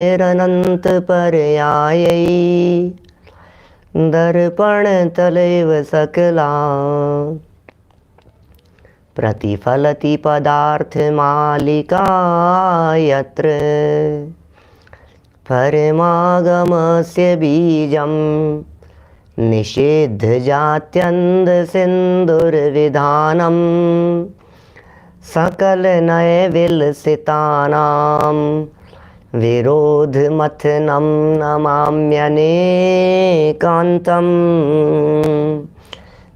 निरनंत पर्यायै दर्पण तलैव सकला प्रतिफलति पदार्थमालिका यत्र परमागमस्य बीजं निषेध्यजात्यन्धसिन्धुर्विधानं सकलनयविलसितानां विरोधमथनं नमाम्यनेकान्तम्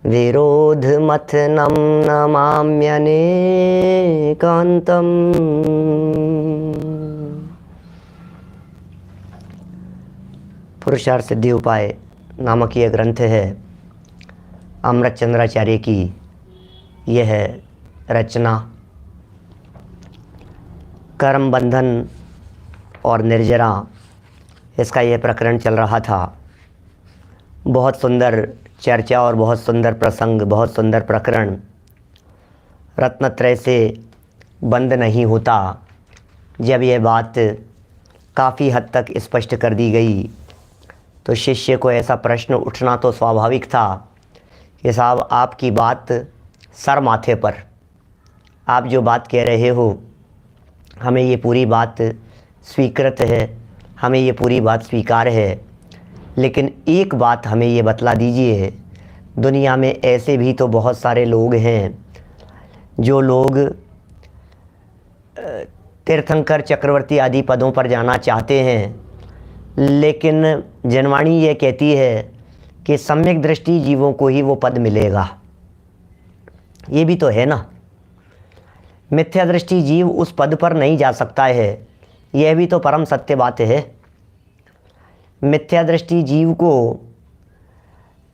विरोधमथनं नमाम्यनेकान्तम्। पुरुषार्थ सिद्धि उपाय नामक यह ग्रंथ है अमृत चंद्राचार्य की यह रचना। कर्म बंधन और निर्जरा इसका यह प्रकरण चल रहा था। बहुत सुंदर चर्चा और बहुत सुंदर प्रसंग, बहुत सुंदर प्रकरण। रत्नत्रय से बंद नहीं होता। जब यह बात काफ़ी हद तक स्पष्ट कर दी गई तो शिष्य को ऐसा प्रश्न उठना तो स्वाभाविक था कि साहब आपकी बात सर माथे पर, आप जो बात कह रहे हो हमें ये पूरी बात स्वीकृत है, हमें ये पूरी बात स्वीकार है, लेकिन एक बात हमें ये बतला दीजिए, दुनिया में ऐसे भी तो बहुत सारे लोग हैं जो लोग तीर्थंकर चक्रवर्ती आदि पदों पर जाना चाहते हैं, लेकिन जनवाणी ये कहती है कि सम्यक दृष्टि जीवों को ही वो पद मिलेगा। ये भी तो है ना, मिथ्या दृष्टि जीव उस पद पर नहीं जा सकता है, यह भी तो परम सत्य बात है। मिथ्या दृष्टि जीव को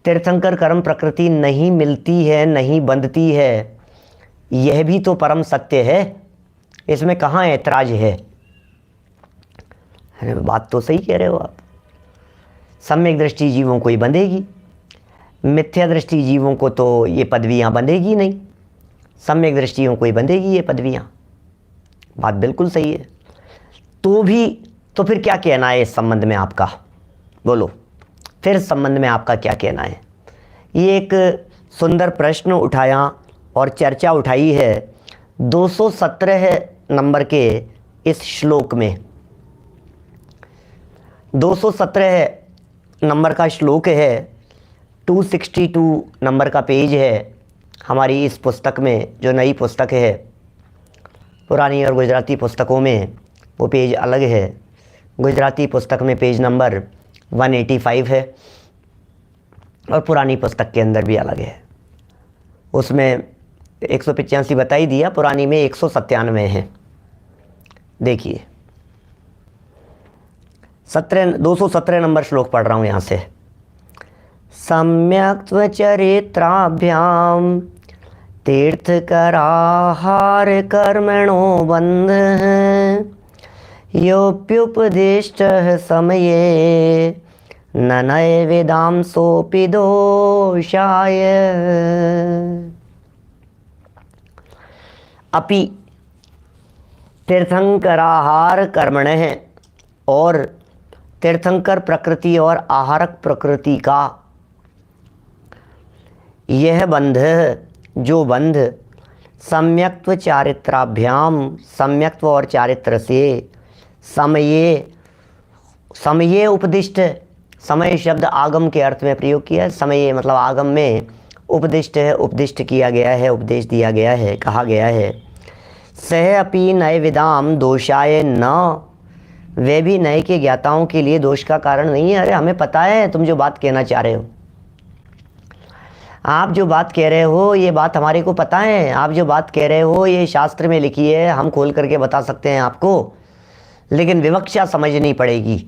तीर्थंकर कर्म प्रकृति नहीं मिलती है, नहीं बंधती है, यह भी तो परम सत्य है। इसमें कहाँ ऐतराज है? अरे बात तो सही कह रहे हो आप। सम्यक दृष्टि जीवों को ही बंधेगी, मिथ्या दृष्टि जीवों को तो ये पदवियाँ बंधेगी नहीं, सम्यक दृष्टियों को ही बंधेगी ये पदवियाँ। बात बिल्कुल सही है। तो फिर क्या कहना है इस संबंध में आपका? बोलो, फिर इस संबंध में आपका क्या कहना है? ये एक सुंदर प्रश्न उठाया और चर्चा उठाई है 217 नंबर के इस श्लोक में। 217 नंबर का श्लोक है, 262 नंबर का पेज है हमारी इस पुस्तक में, जो नई पुस्तक है। पुरानी और गुजराती पुस्तकों में वो पेज अलग है। गुजराती पुस्तक में पेज नंबर 185 है और पुरानी पुस्तक के अंदर भी अलग है। उसमें 185 बता ही दिया, पुरानी में 197 है। देखिए 217 नंबर श्लोक पढ़ रहा हूँ यहाँ से। सम्यक् चरित्राभ्याम तीर्थकराहार कर्मणो बंधः योप्युपदिष्टः समये न नैवेदां सोऽपि दोषाय। अपि तीर्थंकराहार कर्मणः, और तीर्थंकर प्रकृति और आहारक प्रकृति का यह बंध, जो बंध सम्यक्त्व चारित्राभ्याम, सम्यक्त्व और चारित्र से, समये उपदिष्ट, समय शब्द आगम के अर्थ में प्रयोग किया है। समय मतलब आगम में उपदिष्ट है, उपदिष्ट किया गया है, उपदेश दिया गया है, कहा गया है। सह अपि नए विदाम दोषाय न, वे भी नए के ज्ञाताओं के लिए दोष का कारण नहीं है। अरे हमें पता है तुम जो बात कहना चाह रहे हो, आप जो बात कह रहे हो ये बात हमारे को पता है। आप जो बात कह रहे हो ये शास्त्र में लिखी है, हम खोल करके बता सकते हैं आपको, लेकिन विवक्षा समझनी पड़ेगी।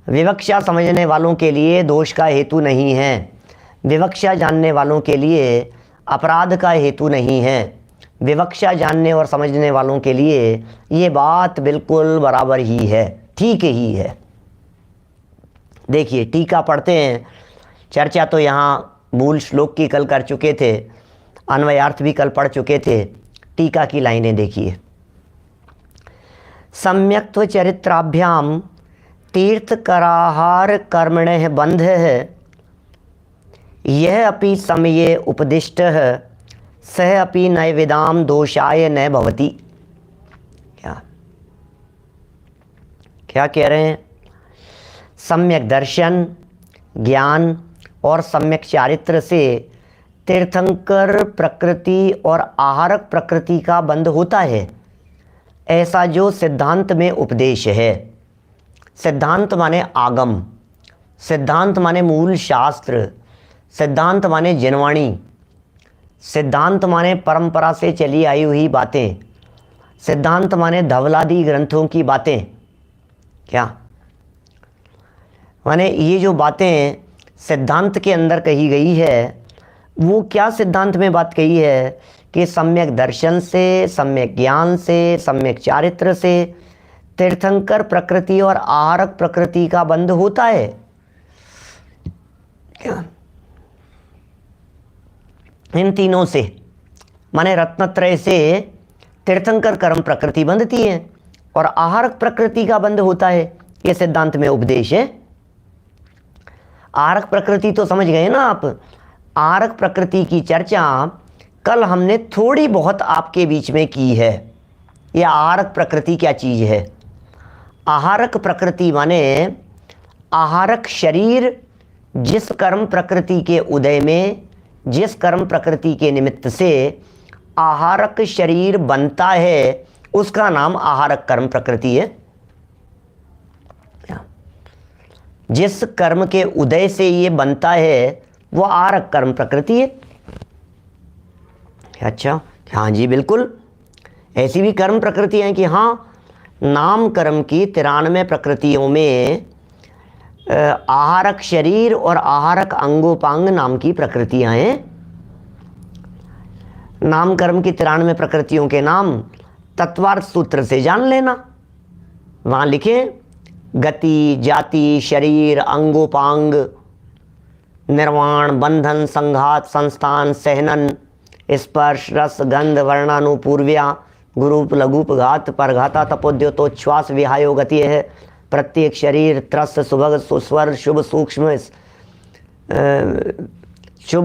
विवक्षा समझने वालों के लिए दोष का हेतु नहीं है, विवक्षा जानने वालों के लिए अपराध का हेतु नहीं है। विवक्षा जानने और समझने वालों के लिए ये बात बिल्कुल बराबर ही है, ठीक ही है। देखिए टीका पढ़ते हैं। चर्चा तो यहाँ मूल श्लोक की कल कर चुके थे, अन्वयार्थ भी कल पढ़ चुके थे। टीका की लाइनें देखिए। सम्यक्त्व चरित्राभ्याम तीर्थ कराहार कर्मणः बंधः यह अपि समये उपदिष्टः सह अपि नैवेदाम दोषाय न भवति। क्या क्या कह रहे हैं? सम्यक दर्शन, ज्ञान और सम्यक चारित्र से तीर्थंकर प्रकृति और आहारक प्रकृति का बंध होता है, ऐसा जो सिद्धांत में उपदेश है। सिद्धांत माने आगम, सिद्धांत माने मूल शास्त्र, सिद्धांत माने जनवाणी, सिद्धांत माने परंपरा से चली आई हुई बातें, सिद्धांत माने धवलादि ग्रंथों की बातें। क्या माने ये जो बातें सिद्धांत के अंदर कही गई है, वो क्या सिद्धांत में बात कही है कि सम्यक दर्शन से, सम्यक ज्ञान से, सम्यक चारित्र से तीर्थंकर प्रकृति और आहारक प्रकृति का बंध होता है। क्या इन तीनों से माने रत्नत्रय से तीर्थंकर कर्म प्रकृति बंधती है और आहारक प्रकृति का बंध होता है। ये सिद्धांत में उपदेश है। आहारक प्रकृति तो समझ गए ना आप। आहारक प्रकृति की चर्चा कल हमने थोड़ी बहुत आपके बीच में की है। यह आहारक प्रकृति क्या चीज़ है? आहारक प्रकृति माने आहारक शरीर जिस कर्म प्रकृति के उदय में, जिस कर्म प्रकृति के निमित्त से आहारक शरीर बनता है, उसका नाम आहारक कर्म प्रकृति है। जिस कर्म के उदय से ये बनता है वो आहारक कर्म प्रकृति है। अच्छा, हाँ जी बिल्कुल, ऐसी भी कर्म प्रकृतियाँ हैं कि हाँ, नाम कर्म की 93 प्रकृतियों में आहारक शरीर और आहारक अंगोपांग नाम की प्रकृतियां हैं। नाम कर्म की 93 प्रकृतियों के नाम तत्वार्थ सूत्र से जान लेना। वहां लिखे गति, जाति, शरीर, अंगोपांग, निर्वाण, बंधन, संघात, संस्थान, सहनन, स्पर्श, रस, गंध, वर्णानुपूर्व्या, गुरूप, लघुप, घात, परघाता, तपोद्योतोच्छ्वास, विहायो गति है। प्रत्येक शरीर, त्रस, सुभग, सुस्वर, शुभ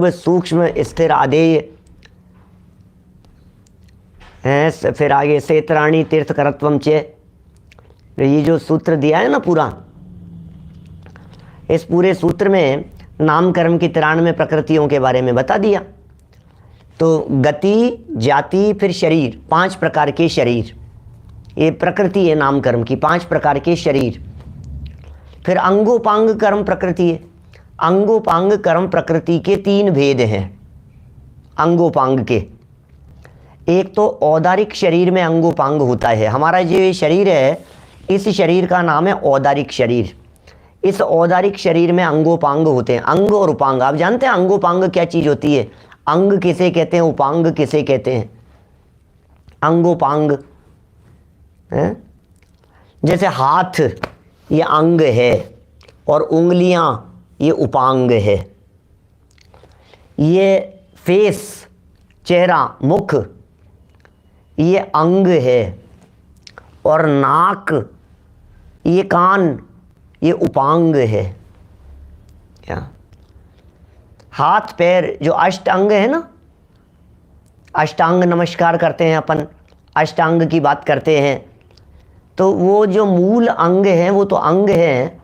सूक्ष्म स्थिर आदेय है। फिर आगे सेतराणी तीर्थ करत्वम चे। ये जो सूत्र दिया है ना पूरा, इस पूरे सूत्र में नाम कर्म की 93 प्रकृतियों के बारे में बता दिया। तो गति, जाति, फिर शरीर, 5 प्रकार के शरीर, ये प्रकृति है नाम कर्म की, 5 प्रकार के शरीर। फिर अंगोपांग कर्म प्रकृति है। अंगोपांग कर्म प्रकृति के 3 भेद हैं अंगोपांग के। एक तो औदारिक शरीर में अंगोपांग होता है। हमारा जो ये शरीर है, इस शरीर का नाम है औदारिक शरीर। इस औदारिक शरीर में अंगोपांग होते हैं। अंग और उपांग, आप जानते हैं अंगोपांग क्या चीज़ होती है? अंग किसे कहते हैं, उपांग किसे कहते हैं? अंगोपांग है? जैसे हाथ ये अंग है और उंगलियां ये उपांग है। ये फेस, चेहरा, मुख ये अंग है और नाक, ये कान, ये उपांग है। क्या हाथ पैर जो अष्टांग है ना, अष्टांग नमस्कार करते हैं अपन, अष्टांग की बात करते हैं, तो वो जो मूल अंग हैं वो तो अंग हैं,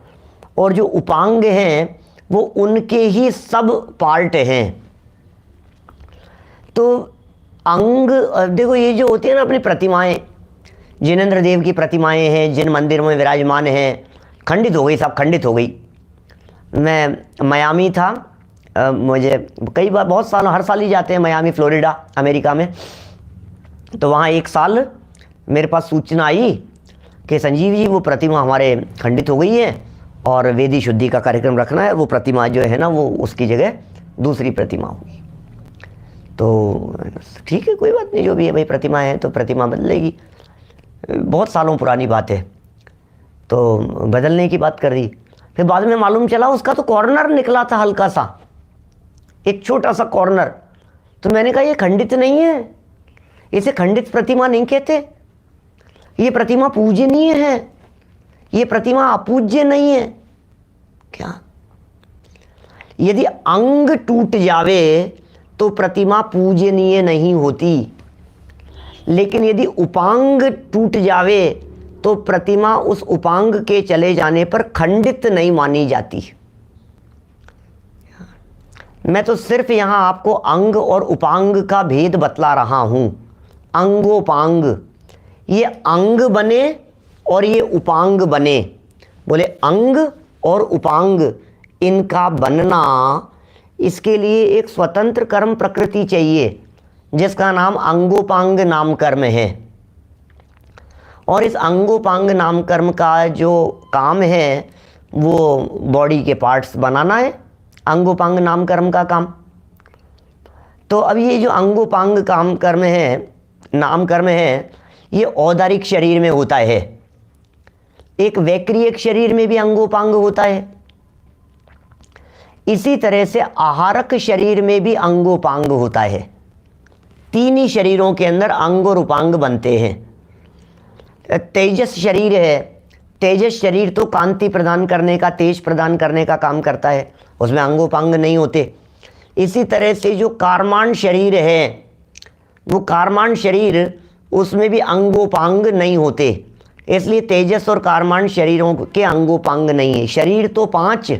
और जो उपांग हैं वो उनके ही सब पार्ट हैं। तो अंग देखो, ये जो होती है ना अपनी प्रतिमाएं, जिनेंद्र देव की प्रतिमाएं हैं जिन मंदिर में विराजमान हैं, खंडित हो गई, सब खंडित हो गई। मैं मियामी था, मुझे कई बार, बहुत साल, हर साल ही जाते हैं मियामी, फ्लोरिडा, अमेरिका में। तो वहाँ एक साल मेरे पास सूचना आई कि संजीव जी वो प्रतिमा हमारे खंडित हो गई है और वेदी शुद्धि का कार्यक्रम रखना है, वो प्रतिमा जो है ना वो उसकी जगह दूसरी प्रतिमा होगी। तो ठीक है, कोई बात नहीं, जो भी है भाई, प्रतिमा है तो प्रतिमा बदलेगी। बहुत सालों पुरानी बात है, तो बदलने की बात कर दी। फिर बाद में मालूम चला उसका तो कॉर्नर निकला था, हल्का सा, एक छोटा सा कॉर्नर। तो मैंने कहा ये खंडित नहीं है, इसे खंडित प्रतिमा नहीं कहते, ये प्रतिमा पूजनीय है, ये प्रतिमा अपूज्य नहीं है क्या? यदि अंग टूट जावे तो प्रतिमा पूजनीय नहीं होती, लेकिन यदि उपांग टूट जावे तो प्रतिमा उस उपांग के चले जाने पर खंडित नहीं मानी जाती। मैं तो सिर्फ यहां आपको अंग और उपांग का भेद बतला रहा हूं। अंगोपांग, ये अंग बने और ये उपांग बने। बोले अंग और उपांग इनका बनना, इसके लिए एक स्वतंत्र कर्म प्रकृति चाहिए जिसका नाम अंगोपांग नाम कर्म है। और इस अंगोपांग नाम कर्म का जो काम है वो बॉडी के पार्ट्स बनाना है, अंगोपांग नाम कर्म का काम। तो अब ये जो अंगोपांग काम कर्म है, नाम कर्म है, ये औदारिक शरीर में होता है। एक वैक्रियक शरीर में भी अंगोपांग होता है। इसी तरह से आहारक शरीर में भी अंगोपांग होता है। तीन ही शरीरों के अंदर अंग और उपांग बनते हैं। तेजस शरीर है, तेजस शरीर तो कांति प्रदान करने का, तेज प्रदान करने का काम करता है, उसमें अंगोपांग नहीं होते। इसी तरह से जो कार्माण शरीर है, वो कार्माण शरीर, उसमें भी अंगोपांग नहीं होते, इसलिए तेजस और कार्माण शरीरों के अंगोपांग नहीं है। शरीर तो 5,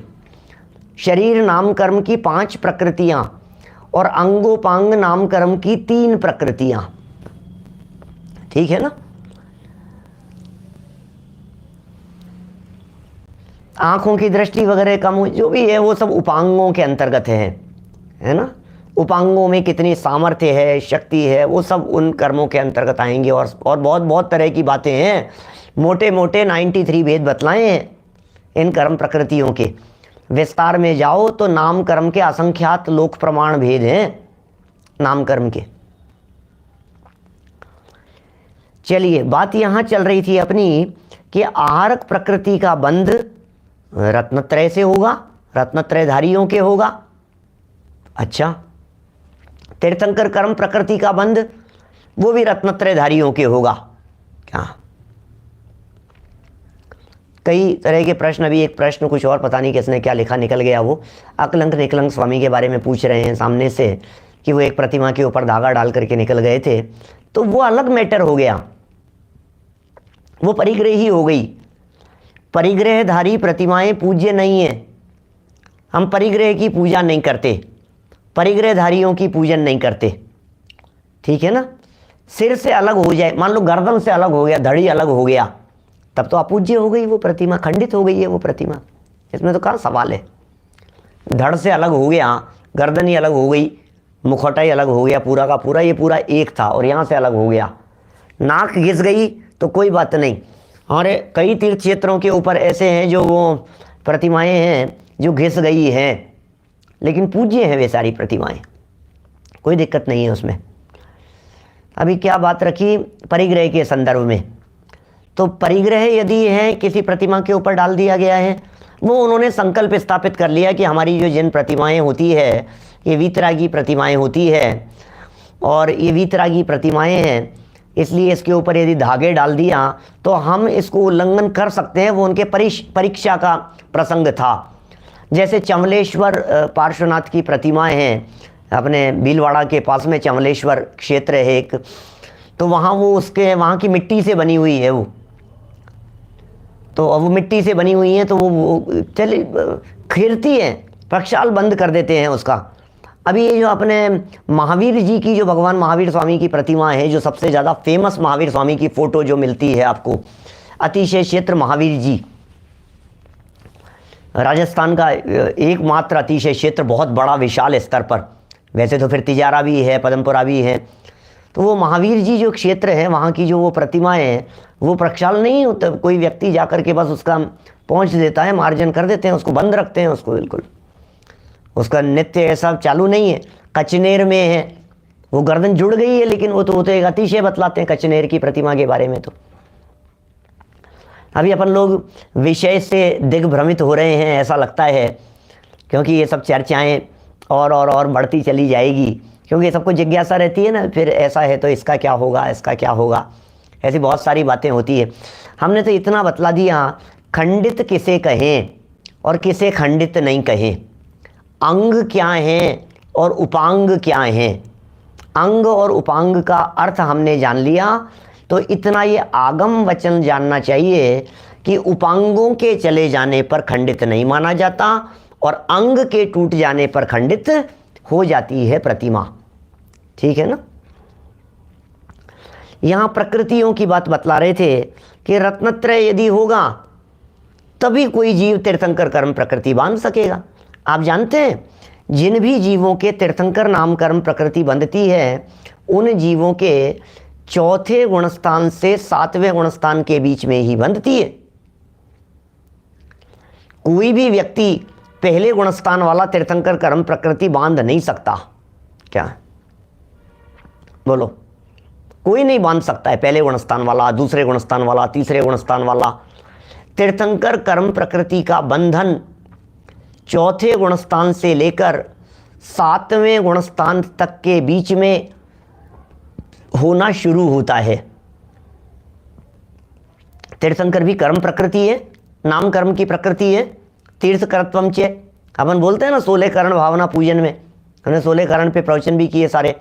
शरीर नाम कर्म की 5 प्रकृतियां और अंगोपांग नाम कर्म की 3 प्रकृतियां। ठीक है ना? आंखों की दृष्टि वगैरह कम हो, जो भी है वो सब उपांगों के अंतर्गत है ना? उपांगों में कितनी सामर्थ्य है, शक्ति है, वो सब उन कर्मों के अंतर्गत आएंगे। और बहुत बहुत तरह की बातें हैं। मोटे मोटे 93 भेद बतलाए हैं इन कर्म प्रकृतियों के। विस्तार में जाओ तो नाम कर्म के असंख्यात लोक प्रमाण भेद हैं नाम कर्म के। चलिए, बात यहां चल रही थी अपनी कि आहारक प्रकृति का बंध रत्नत्रय से होगा, रत्नत्रयधारियों के होगा। अच्छा, तीर्थंकर कर्म प्रकृति का बंध वो भी रत्नत्रयधारियों के होगा क्या? कई तरह के प्रश्न, अभी एक प्रश्न कुछ और पता नहीं किसने क्या लिखा निकल गया, वो अकलंक निकलंक स्वामी के बारे में पूछ रहे हैं सामने से कि वो एक प्रतिमा के ऊपर धागा डाल करके निकल गए थे। तो वो अलग मैटर हो गया, वो परिग्रह ही हो गई। परिग्रहधारी प्रतिमाएं पूज्य नहीं है, हम परिग्रह की पूजा नहीं करते, परिग्रहधारियों की पूजन नहीं करते। ठीक है ना? सिर से अलग हो जाए, मान लो गर्दन से अलग हो गया, धड़ी अलग हो गया, तब तो अपूज्य हो गई वो प्रतिमा, खंडित हो गई है वो प्रतिमा। इसमें तो कहाँ सवाल है? धड़ से अलग हो गया, गर्दन ही अलग हो गई, मुखौटा ही अलग हो गया, पूरा का पूरा, ये पूरा एक था और यहाँ से अलग हो गया। नाक घिस गई तो कोई बात नहीं। और कई तीर्थ क्षेत्रों के ऊपर ऐसे हैं जो वो प्रतिमाएं हैं जो घिस गई हैं, लेकिन पूज्य हैं वे सारी प्रतिमाएं, कोई दिक्कत नहीं है उसमें। अभी क्या बात रखी परिग्रह के संदर्भ में, तो परिग्रह यदि है किसी प्रतिमा के ऊपर डाल दिया गया है, वो उन्होंने संकल्प स्थापित कर लिया कि हमारी जो जिन प्रतिमाएं होती है ये वीतरागी प्रतिमाएं होती है और ये वीतरागी प्रतिमाएं हैं, इसलिए इसके ऊपर यदि धागे डाल दिया तो हम इसको उल्लंघन कर सकते हैं। वो उनके परीक्षा का प्रसंग था। जैसे चमलेश्वर पार्श्वनाथ की प्रतिमाएं हैं, अपने भीलवाड़ा के पास में चमलेश्वर क्षेत्र है एक, तो वहाँ वो उसके वहाँ की मिट्टी से बनी हुई है वो, तो अब वो मिट्टी से बनी हुई है तो वो चले खिरती है, प्रक्षाल बंद कर देते हैं उसका। अभी ये जो अपने महावीर जी की, जो भगवान महावीर स्वामी की प्रतिमा है, जो सबसे ज़्यादा फेमस महावीर स्वामी की फ़ोटो जो मिलती है आपको, अतिशय क्षेत्र महावीर जी, राजस्थान का एकमात्र अतिशय क्षेत्र, बहुत बड़ा विशाल स्तर पर। वैसे तो फिर तिजारा भी है, पदमपुरा भी है, तो वो महावीर जी जो क्षेत्र है वहाँ की जो वो प्रतिमाएं हैं वो प्रक्षाल नहीं होता, कोई व्यक्ति जाकर के बस उसका पहुँच देता है, मार्जन कर देते हैं उसको, बंद रखते हैं उसको, बिल्कुल उसका नित्य ऐसा चालू नहीं है। कचनेर में है, वो गर्दन जुड़ गई है, लेकिन वो तो एक अतिशय बतलाते हैं कचनेर की प्रतिमा के बारे में। तो अभी अपन लोग विषय से दिग्भ्रमित हो रहे हैं ऐसा लगता है, क्योंकि ये सब चर्चाएं और बढ़ती चली जाएगी, क्योंकि सबको जिज्ञासा रहती है ना, फिर ऐसा है तो इसका क्या होगा, इसका क्या होगा, ऐसी बहुत सारी बातें होती है। हमने तो इतना बतला दिया, खंडित किसे कहें और किसे खंडित नहीं कहें, अंग क्या हैं और उपांग क्या हैं। अंग और उपांग का अर्थ हमने जान लिया, तो इतना ये आगम वचन जानना चाहिए कि उपांगों के चले जाने पर खंडित नहीं माना जाता और अंग के टूट जाने पर खंडित हो जाती है प्रतिमा। ठीक है ना। यहाँ प्रकृतियों की बात बतला रहे थे कि रत्नत्रय यदि होगा तभी कोई जीव तीर्थंकर कर्म प्रकृति बांध सकेगा। आप जानते हैं जिन भी जीवों के तीर्थंकर नाम कर्म प्रकृति बंधती है, उन जीवों के चौथे गुणस्थान से सातवें गुणस्थान के बीच में ही बंधती है। कोई भी व्यक्ति पहले गुणस्थान वाला तीर्थंकर कर्म प्रकृति बांध नहीं सकता। क्या बोलो? कोई नहीं बांध सकता है। पहले गुणस्थान वाला, दूसरे गुणस्थान वाला, तीसरे गुणस्थान वाला। तीर्थंकर कर्म प्रकृति का बंधन चौथे गुणस्थान से लेकर सातवें गुणस्थान तक के बीच में होना शुरू होता है। तीर्थंकर भी कर्म प्रकृति है, नाम कर्म की प्रकृति है। तीर्थ कर्तव्यम चे, अपन बोलते हैं ना 16 कारण भावना पूजन में, हमने 16 कारण पे प्रवचन भी किए सारे।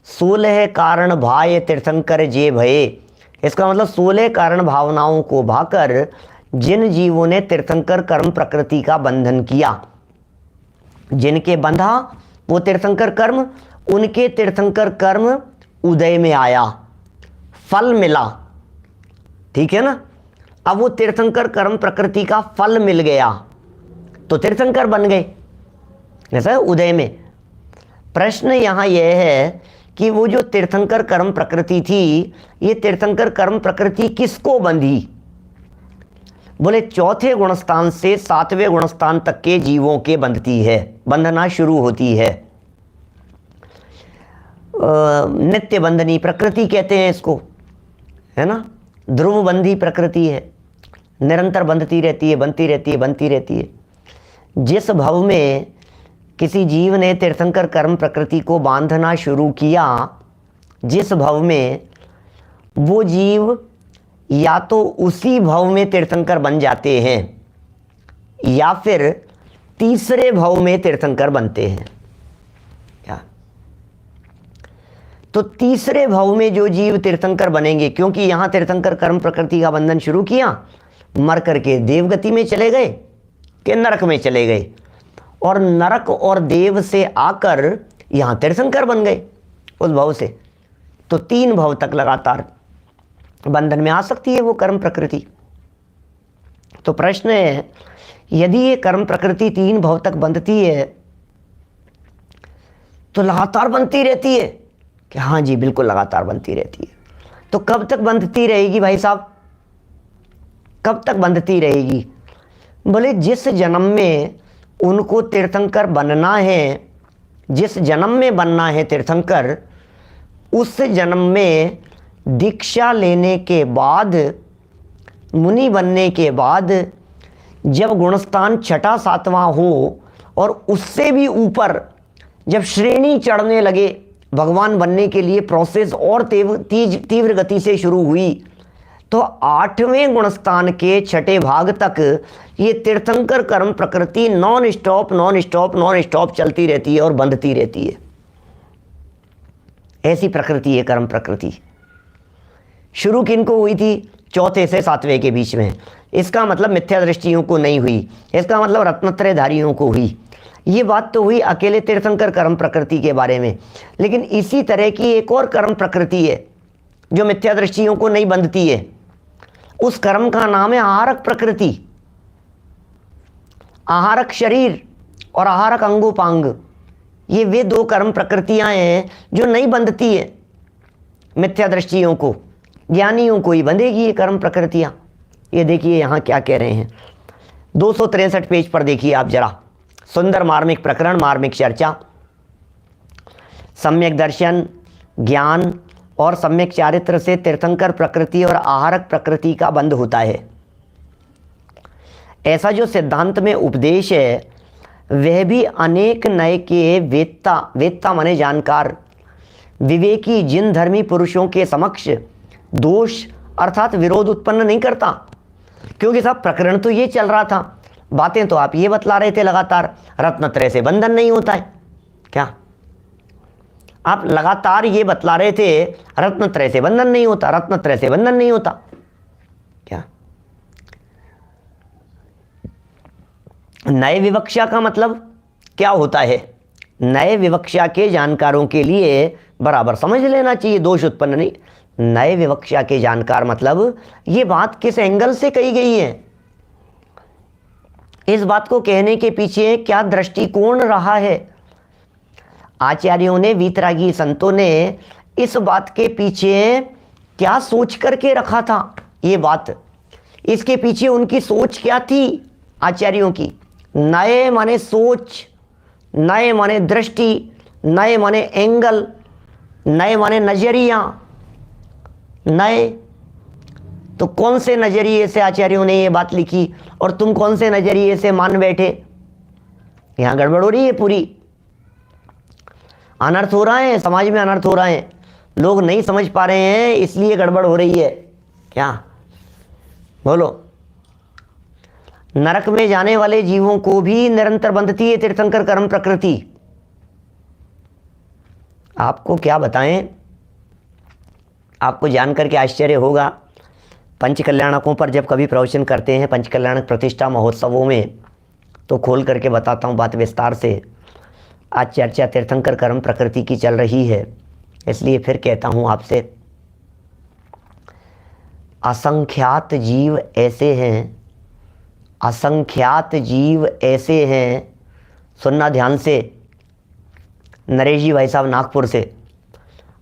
16 कारण भाय तीर्थंकर जे भये, इसका मतलब 16 कारण भावनाओं को भाकर जिन जीवों ने तीर्थंकर कर्म प्रकृति का बंधन किया, जिनके बंधा वो तीर्थंकर कर्म, उनके तीर्थंकर कर्म उदय में आया, फल मिला। ठीक है ना। अब वो तीर्थंकर कर्म प्रकृति का फल मिल गया तो तीर्थंकर बन गए, ऐसा है उदय में। प्रश्न यहाँ यह है कि वो जो तीर्थंकर कर्म प्रकृति थी, ये तीर्थंकर कर्म प्रकृति किसको बंधी? बोले चौथे गुणस्थान से सातवें गुणस्थान तक के जीवों के बंधती है, बंधना शुरू होती है। नित्य बंधनी प्रकृति कहते हैं इसको, है ना। ध्रुव बंधी प्रकृति है, निरंतर बंधती रहती है, बनती रहती है, बनती रहती है। जिस भव में किसी जीव ने तीर्थंकर कर्म प्रकृति को बांधना शुरू किया, जिस भव में वो जीव या तो उसी भव में तीर्थंकर बन जाते हैं या फिर तीसरे भव में तीर्थंकर बनते हैं। क्या? तो तीसरे भव में जो जीव तीर्थंकर बनेंगे, क्योंकि यहां तीर्थंकर कर्म प्रकृति का बंधन शुरू किया, मर करके देवगति में चले गए कि नरक में चले गए, और नरक और देव से आकर यहां तीर्थंकर बन गए उस भव से। तो 3 भव तक लगातार बंधन में आ सकती है वो कर्म प्रकृति। तो प्रश्न है, यदि ये कर्म प्रकृति 3 भव तक बंधती है तो लगातार बनती रहती है कि? हाँ जी, बिल्कुल लगातार बनती रहती है। तो कब तक बंधती रहेगी भाई साहब? कब तक बंधती रहेगी? बोले जिस जन्म में उनको तीर्थंकर बनना है, जिस जन्म में बनना है तीर्थंकर, उस जन्म में दीक्षा लेने के बाद, मुनि बनने के बाद, जब गुणस्थान 6वां 7वां हो और उससे भी ऊपर जब श्रेणी चढ़ने लगे, भगवान बनने के लिए प्रोसेस और तीव्र गति से शुरू हुई, तो 8वें गुणस्थान के 6ठे भाग तक ये तीर्थंकर कर्म प्रकृति नॉन स्टॉप चलती रहती है और बंधती रहती है। ऐसी प्रकृति है कर्म प्रकृति। शुरू किनको हुई थी? चौथे से 7वें के बीच में। इसका मतलब मिथ्या दृष्टियों को नहीं हुई, इसका मतलब रत्नत्रयधारियों को हुई। ये बात तो हुई अकेले तीर्थंकर कर्म प्रकृति के बारे में, लेकिन इसी तरह की एक और कर्म प्रकृति है जो मिथ्या दृष्टियों को नहीं बंधती है। उस कर्म का नाम है आहारक प्रकृति। आहारक शरीर और आहारक अंगोपांग, ये वे 2 कर्म प्रकृतियां हैं जो नहीं बंधती है मिथ्या दृष्टियों को। ज्ञानियों को ही बंधेगी ये कर्म प्रकृतियां। ये देखिए यहाँ क्या कह रहे हैं, 263 पेज पर देखिए आप जरा। सुंदर मार्मिक प्रकरण, मार्मिक चर्चा। सम्यक दर्शन, ज्ञान और सम्यक चारित्र से तीर्थंकर प्रकृति और आहारक प्रकृति का बंध होता है। ऐसा जो सिद्धांत में उपदेश है, वह भी अनेक नए के वेत्ता माने जानकार, विवेकी जिन धर्मी पुरुषों के समक्ष दोष अर्थात विरोध उत्पन्न नहीं करता। क्योंकि साहब प्रकरण तो ये चल रहा था, बातें तो आप ये बतला रहे थे लगातार, रत्नत्रय से बंधन नहीं होता है। क्या आप लगातार ये बतला रहे थे रत्नत्रय से बंधन नहीं होता, रत्नत्रय से बंधन नहीं होता। क्या नए विवक्षा का मतलब क्या होता है? नए विवक्षा के जानकारों के लिए बराबर समझ लेना चाहिए, दोष उत्पन्न नहीं। नए विवक्षा के जानकार मतलब ये बात किस एंगल से कही गई है, इस बात को कहने के पीछे क्या दृष्टिकोण रहा है। आचार्यों ने, वीतरागी संतों ने इस बात के पीछे क्या सोच करके रखा था, ये बात, इसके पीछे उनकी सोच क्या थी आचार्यों की। नए माने सोच, नए माने दृष्टि, नए माने एंगल, नए माने नजरिया। नए तो कौन से नजरिए से आचार्यों ने ये बात लिखी और तुम कौन से नजरिए से मान बैठे? यहां गड़बड़ हो रही है पूरी, अनर्थ हो रहा है, समाज में अनर्थ हो रहा है, लोग नहीं समझ पा रहे हैं, इसलिए गड़बड़ हो रही है। क्या बोलो? नरक में जाने वाले जीवों को भी निरंतर बंधती है तीर्थंकर कर्म प्रकृति। आपको क्या बताएं, आपको जानकर के आश्चर्य होगा। पंचकल्याणकों पर जब कभी प्रवचन करते हैं पंचकल्याणक प्रतिष्ठा महोत्सवों में, तो खोल करके बताता हूँ बात विस्तार से। आज चर्चा तीर्थंकर कर्म प्रकृति की चल रही है, इसलिए फिर कहता हूँ आपसे, असंख्यात जीव ऐसे हैं, असंख्यात जीव ऐसे हैं, सुनना ध्यान से, नरेश जी भाई साहब नागपुर से,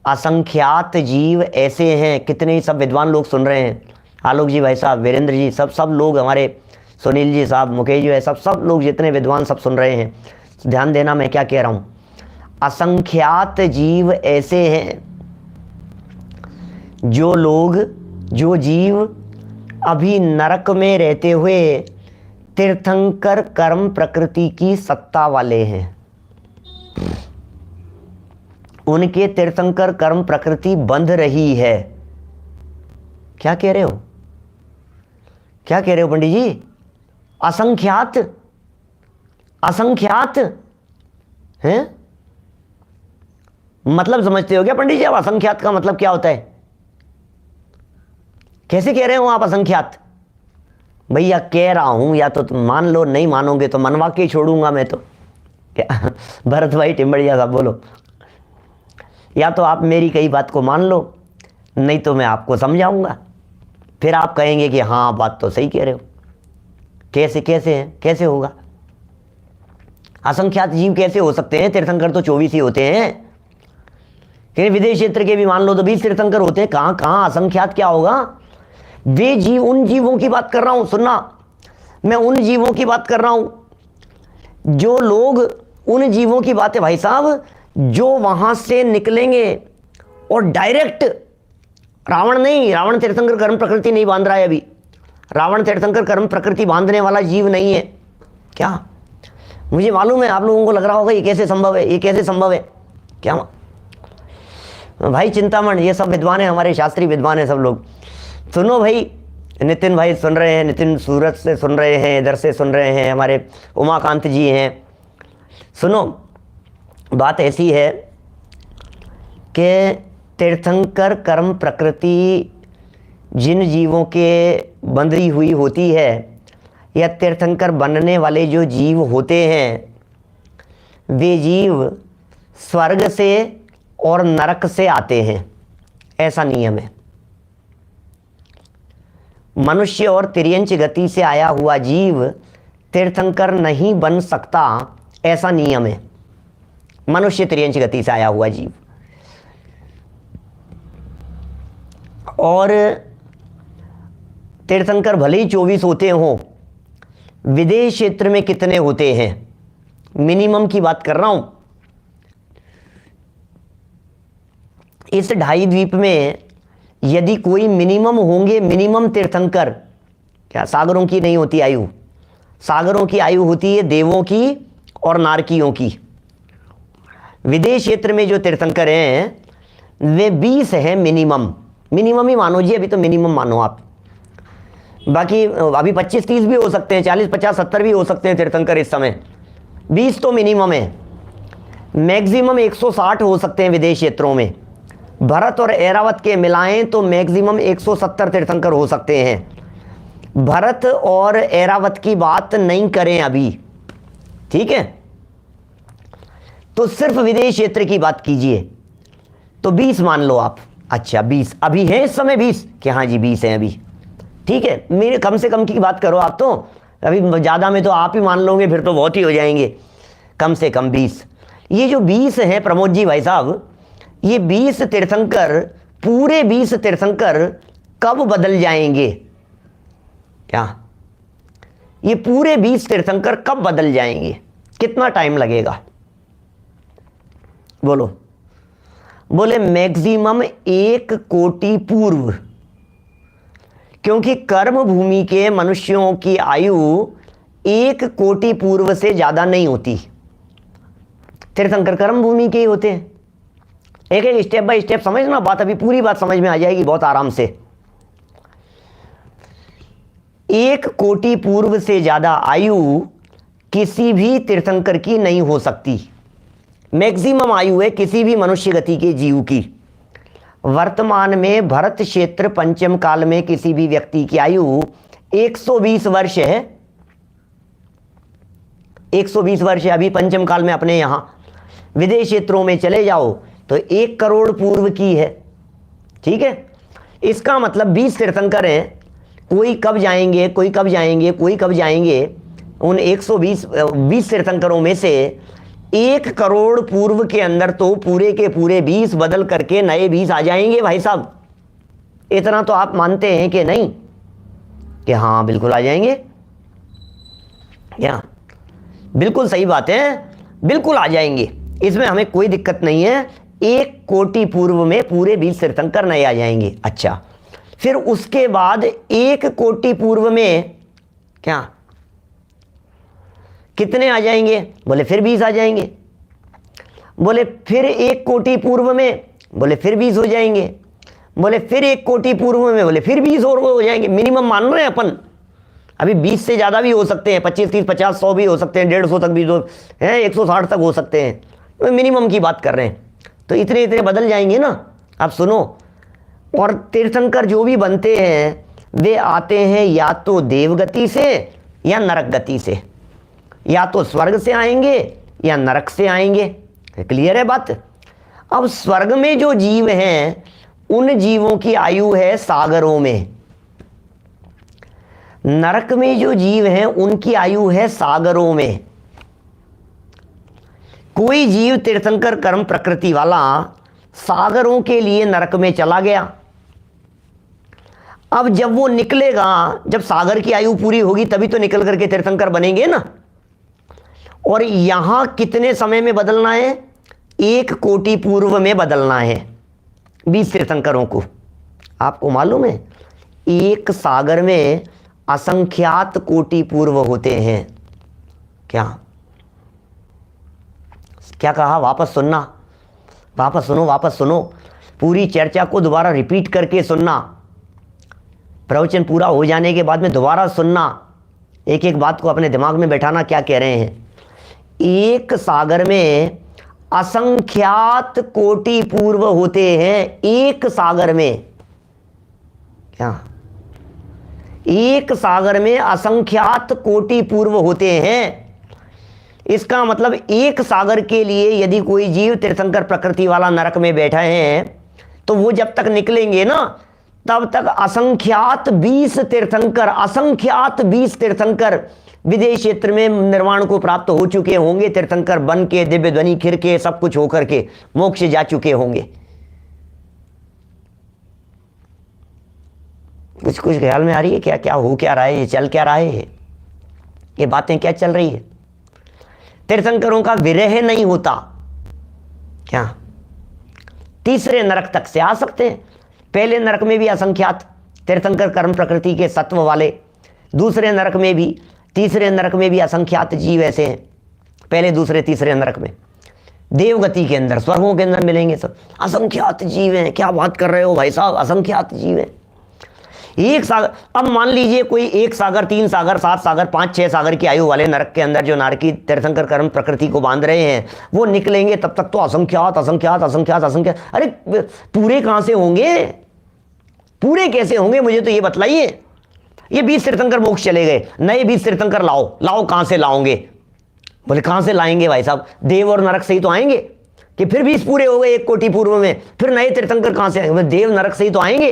असंख्यात जीव ऐसे हैं। कितने ही सब विद्वान लोग सुन रहे हैं, आलोक जी भाई साहब, वीरेंद्र जी, सब लोग, हमारे सुनील जी साहब, मुकेश जी, सब लोग जितने विद्वान सब सुन रहे हैं, ध्यान देना मैं क्या कह रहा हूँ। असंख्यात जीव ऐसे हैं, जो लोग, जो जीव अभी नरक में रहते हुए तीर्थंकर कर्म प्रकृति की सत्ता वाले हैं, उनके तीर्थंकर कर्म प्रकृति बंध रही है। क्या कह रहे हो, क्या कह रहे हो पंडित जी? असंख्यात, असंख्यात हैं, मतलब समझते हो क्या पंडित जी? अब असंख्यात का मतलब क्या होता है? कैसे कह रहे हो आप असंख्यात? भैया कह रहा हूं, या तो तुम मान लो, नहीं मानोगे तो मनवा के छोड़ूंगा मैं तो। क्या भरत भाई टिम्बड़िया साहब बोलो, या तो आप मेरी कई बात को मान लो, नहीं तो मैं आपको समझाऊंगा, फिर आप कहेंगे कि हाँ बात तो सही कह रहे हो। कैसे कैसे है, कैसे होगा? असंख्यात जीव कैसे हो सकते हैं? तीर्थंकर तो 24 ही होते हैं, फिर विदेश क्षेत्र के भी मान लो तो 20 तीर्थंकर होते हैं। कहां कहां असंख्यात क्या होगा? वे जीव, उन जीवों की बात कर रहा हूं, सुनना, मैं उन जीवों की बात कर रहा हूं, जो लोग, उन जीवों की बात है भाई साहब, जो वहां से निकलेंगे और डायरेक्ट, रावण नहीं, रावण तीर्थंकर कर्म प्रकृति नहीं बांध रहा है अभी, रावण तीर्थंकर कर्म प्रकृति बांधने वाला जीव नहीं है। क्या? मुझे मालूम है आप लोगों को लग रहा होगा ये कैसे संभव है, ये कैसे संभव है? क्या भाई चिंतामण, ये सब विद्वान है, हमारे शास्त्री विद्वान है सब लोग। सुनो भाई, नितिन भाई सुन रहे हैं, नितिन सूरत से सुन रहे हैं, इधर से सुन रहे हैं, हमारे उमाकांत जी हैं। सुनो, बात ऐसी है कि तीर्थंकर कर्म प्रकृति जिन जीवों के बंधी हुई होती है, या तीर्थंकर बनने वाले जो जीव होते हैं, वे जीव स्वर्ग से और नरक से आते हैं, ऐसा नियम है। मनुष्य और तिर्यंच गति से आया हुआ जीव तीर्थंकर नहीं बन सकता, ऐसा नियम है। मनुष्य तिर्यंच गति से आया हुआ जीव, और तीर्थंकर भले ही 24 होते हों, विदेश क्षेत्र में कितने होते हैं, मिनिमम की बात कर रहा हूं। इस ढाई द्वीप में यदि कोई मिनिमम होंगे, मिनिमम तीर्थंकर, क्या सागरों की नहीं होती आयु, सागरों की आयु होती है देवों की और नारकियों की। विदेश क्षेत्र में जो तीर्थंकर हैं वे 20 हैं मिनिमम, मिनिमम ही मानो जी, अभी तो मिनिमम मानो आप। बाकी अभी 25-30 भी हो सकते हैं, 40-50-70 भी हो सकते हैं तीर्थंकर इस समय। 20 तो मिनिमम है, मैक्सिमम 160 हो सकते हैं विदेश क्षेत्रों में। भरत और ऐरावत के मिलाएं तो मैक्सिमम 170 तीर्थंकर हो सकते हैं। भरत और ऐरावत की बात नहीं करें अभी, ठीक है, तो सिर्फ विदेश क्षेत्र की बात कीजिए। तो 20 मान लो आप। अच्छा 20 अभी है इस समय 20 कि हाँ जी 20 हैं अभी, ठीक है। मेरे कम से कम की बात करो आप, तो अभी ज़्यादा में तो आप ही मान लोगे, फिर तो बहुत ही हो जाएंगे। कम से कम 20। ये जो 20 हैं प्रमोद जी भाई साहब, ये 20 तीर्थंकर, पूरे 20 तीर्थंकर कब बदल जाएंगे? क्या ये पूरे 20 तीर्थंकर कब बदल जाएंगे? कितना टाइम लगेगा? बोलो। बोले मैक्सिमम 1 कोटि पूर्व, क्योंकि कर्म भूमि के मनुष्यों की आयु 1 कोटि पूर्व से ज्यादा नहीं होती। तीर्थंकर कर्म भूमि के ही होते हैं। एक एक स्टेप बाय स्टेप समझना बात, अभी पूरी बात समझ में आ जाएगी बहुत आराम से। 1 कोटि पूर्व से ज्यादा आयु किसी भी तीर्थंकर की नहीं हो सकती। मैक्सिमम आयु है किसी भी मनुष्य गति के जीव की। वर्तमान में भरत क्षेत्र पंचम काल में किसी भी व्यक्ति की आयु 120 वर्ष है। 120 वर्ष है अभी पंचम काल में अपने यहां। विदेश क्षेत्रों में चले जाओ तो 1 करोड़ पूर्व की है, ठीक है। इसका मतलब 20 तीर्थंकर हैं, कोई कब जाएंगे, कोई कब जाएंगे, कोई कब जाएंगे। उन 120 तीर्थंकरों में से 1 करोड़ पूर्व के अंदर तो पूरे के पूरे 20 बदल करके नए 20 आ जाएंगे भाई साहब। इतना तो आप मानते हैं कि नहीं? कि हाँ बिल्कुल आ जाएंगे। क्या बिल्कुल सही बात है, बिल्कुल आ जाएंगे, इसमें हमें कोई दिक्कत नहीं है। 1 कोटि पूर्व में पूरे 20 तीर्थंकर नए आ जाएंगे। अच्छा फिर उसके बाद 1 कोटि पूर्व में क्या कितने आ जाएंगे? बोले फिर 20 आ जाएंगे। बोले फिर 1 कोटि पूर्व में, बोले फिर 20 हो जाएंगे। बोले फिर 1 कोटि पूर्व में, बोले फिर 20 और हो जाएंगे। मिनिमम मान रहे हैं अपन, अभी 20 से ज़्यादा भी हो सकते हैं, 25, 30, 50, 100 भी हो सकते हैं, 150 तक भी जो है, 160 तक हो सकते हैं। तो मिनिमम की बात कर रहे हैं, तो इतने इतने बदल जाएंगे ना। अब सुनो, और तीर्थंकर जो भी बनते हैं वे आते हैं या तो देवगति से या नरक गति से, या तो स्वर्ग से आएंगे या नरक से आएंगे। क्लियर है बात? अब स्वर्ग में जो जीव हैं उन जीवों की आयु है सागरों में, नरक में जो जीव हैं उनकी आयु है सागरों में। कोई जीव तीर्थंकर कर्म प्रकृति वाला सागरों के लिए नरक में चला गया। अब जब वो निकलेगा, जब सागर की आयु पूरी होगी तभी तो निकल करके तीर्थंकर बनेंगे ना। और यहां कितने समय में बदलना है? 1 कोटि पूर्व में बदलना है 20 तीर्थंकरों को। आपको मालूम है एक सागर में असंख्यात कोटि पूर्व होते हैं। क्या क्या कहा? वापस सुनना, वापस सुनो, वापस सुनो, पूरी चर्चा को दोबारा रिपीट करके सुनना। प्रवचन पूरा हो जाने के बाद में दोबारा सुनना, एक एक बात को अपने दिमाग में बैठाना क्या कह रहे हैं। एक सागर में असंख्यात कोटि पूर्व होते हैं। एक सागर में क्या? एक सागर में असंख्यात कोटि पूर्व होते हैं। इसका मतलब एक सागर के लिए यदि कोई जीव तीर्थंकर प्रकृति वाला नरक में बैठा है तो वो जब तक निकलेंगे ना तब तक असंख्यात 20 तीर्थंकर, असंख्यात 20 तीर्थंकर विदेश क्षेत्र में निर्वाण को प्राप्त हो चुके होंगे। तीर्थंकर बन के, दिव्य ध्वनि खिर के, सब कुछ होकर के मोक्ष जा चुके होंगे। कुछ कुछ ख्याल में आ रही है क्या? क्या हो क्या रहा है, ये चल क्या रहा है, ये बातें क्या चल रही है? तीर्थंकरों का विरह नहीं होता क्या? तीसरे नरक तक से आ सकते हैं। पहले नरक में भी असंख्यात तीर्थंकर कर्म प्रकृति के सत्व वाले, दूसरे नरक में भी, तीसरे नरक में भी असंख्यात जीव ऐसे हैं। पहले, दूसरे, तीसरे नरक में, देवगति के अंदर, स्वर्गों के अंदर मिलेंगे सब असंख्यात जीव हैं। क्या बात कर रहे हो भाई साहब, असंख्यात जीव हैं। एक सागर, अब मान लीजिए कोई 1 सागर, 3 सागर, 7 सागर, 5-6 सागर की आयु वाले नरक के अंदर जो नारकी तीर्थंकर कर्म प्रकृति को बांध रहे हैं, वो निकलेंगे तब तक तो असंख्यात असंख्यात असंख्यात असंख्यात। अरे पूरे कहां से होंगे, पूरे कैसे होंगे, मुझे तो ये बतलाइए। ये 20 तीर्थंकर मोक्ष चले गए, नए 20 तीर्थंकर लाओ कहां से लाओगे? बोले कहां से लाएंगे भाई साहब, देव और नरक से ही तो आएंगे। कि फिर 20 पूरे हो गए 1 कोटि पूर्व में, फिर नए तीर्थंकर कहां से आएंगे? बोले देव नरक से ही तो आएंगे।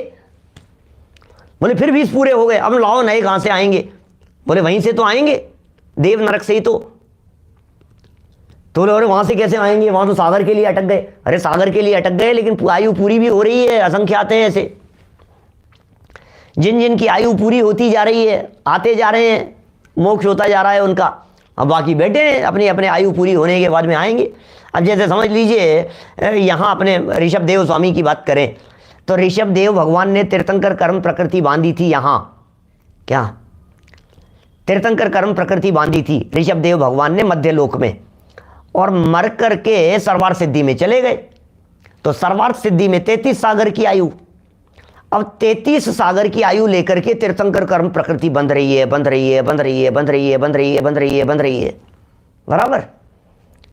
बोले फिर 20 पूरे हो गए, अब लाओ नए कहां से आएंगे? बोले वहीं से तो आएंगे, देव नरक से ही तो बोले वहां से कैसे आएंगे, वहां तो सागर के लिए अटक गए। अरे सागर के लिए अटक गए, लेकिन आयु पूरी भी हो रही है, असंख्यात हैं ऐसे। जिन जिन की आयु पूरी होती जा रही है, आते जा रहे हैं, मोक्ष होता जा रहा है उनका, अब बाकी बैठे हैं अपनी अपने आयु पूरी होने के बाद में आएंगे। अब जैसे समझ लीजिए यहाँ अपने ऋषभ देव स्वामी की बात करें तो ऋषभ देव भगवान ने तीर्थंकर कर्म प्रकृति बांधी थी यहाँ, क्या तीर्थंकर कर्म प्रकृति बांधी थी ऋषभ देव भगवान ने मध्य लोक में, और मर करके सर्वार्थ सिद्धि में चले गए। तो सर्वार्थ सिद्धि में 33 सागर की आयु, अब 33 सागर की आयु लेकर के तीर्थंकर कर्म प्रकृति बंध रही है, बंध रही है, बंध रही है, बंध रही है, बंध रही है, बंध रही है, बंध रही है, बराबर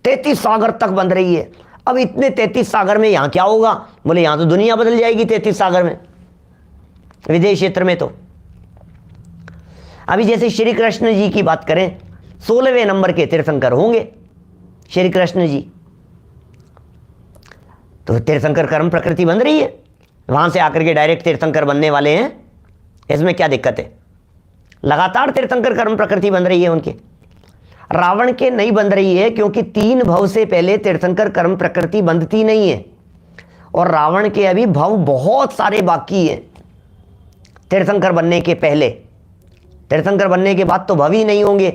33 सागर तक बंध रही है। अब इतने 33 सागर में यहां क्या होगा? बोले यहां तो दुनिया बदल जाएगी 33 सागर में, विदेश क्षेत्र में। तो अभी जैसे श्री कृष्ण जी की बात करें, 16वें नंबर के तीर्थंकर होंगे श्री कृष्ण जी। तो तीर्थंकर कर्म प्रकृति बन रही है, वहां से आकर के डायरेक्ट तीर्थंकर बनने वाले हैं, इसमें क्या दिक्कत है? लगातार तीर्थंकर कर्म प्रकृति बन रही है उनके। रावण के नहीं बन रही है क्योंकि 3 भव से पहले तीर्थंकर कर्म प्रकृति बंधती नहीं है, और रावण के अभी भव बहुत सारे बाकी हैं तीर्थंकर बनने के पहले। तीर्थंकर बनने के बाद तो भव ही नहीं होंगे।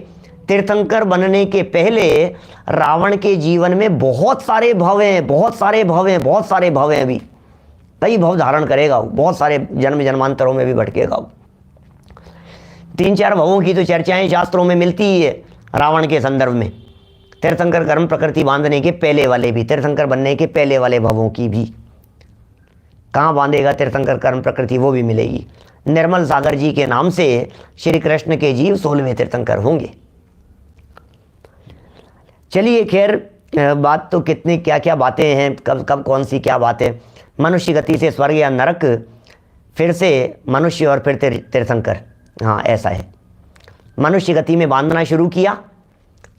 तीर्थंकर बनने के पहले रावण के जीवन में बहुत सारे भव हैं, बहुत सारे भव हैं, बहुत सारे भव हैं, अभी कई भव धारण करेगा वो, बहुत सारे जन्म जन्मांतरों में भी भटकेगा वो। 3-4 भवों की तो चर्चाएं शास्त्रों में मिलती ही है रावण के संदर्भ में, तीर्थंकर कर्म प्रकृति बांधने के पहले वाले भी, तीर्थंकर बनने के पहले वाले भवों की भी। कहाँ बांधेगा तीर्थंकर कर्म प्रकृति, वो भी मिलेगी। निर्मल सागर जी के नाम से श्री कृष्ण के जीव 16वें तीर्थंकर होंगे। चलिए खैर, बात तो कितनी क्या क्या बातें हैं, कब कब कौन सी क्या बातें। मनुष्य गति से स्वर्ग या नरक, फिर से मनुष्य और फिर तीर्थंकर, हाँ ऐसा है। मनुष्य गति में बांधना शुरू किया,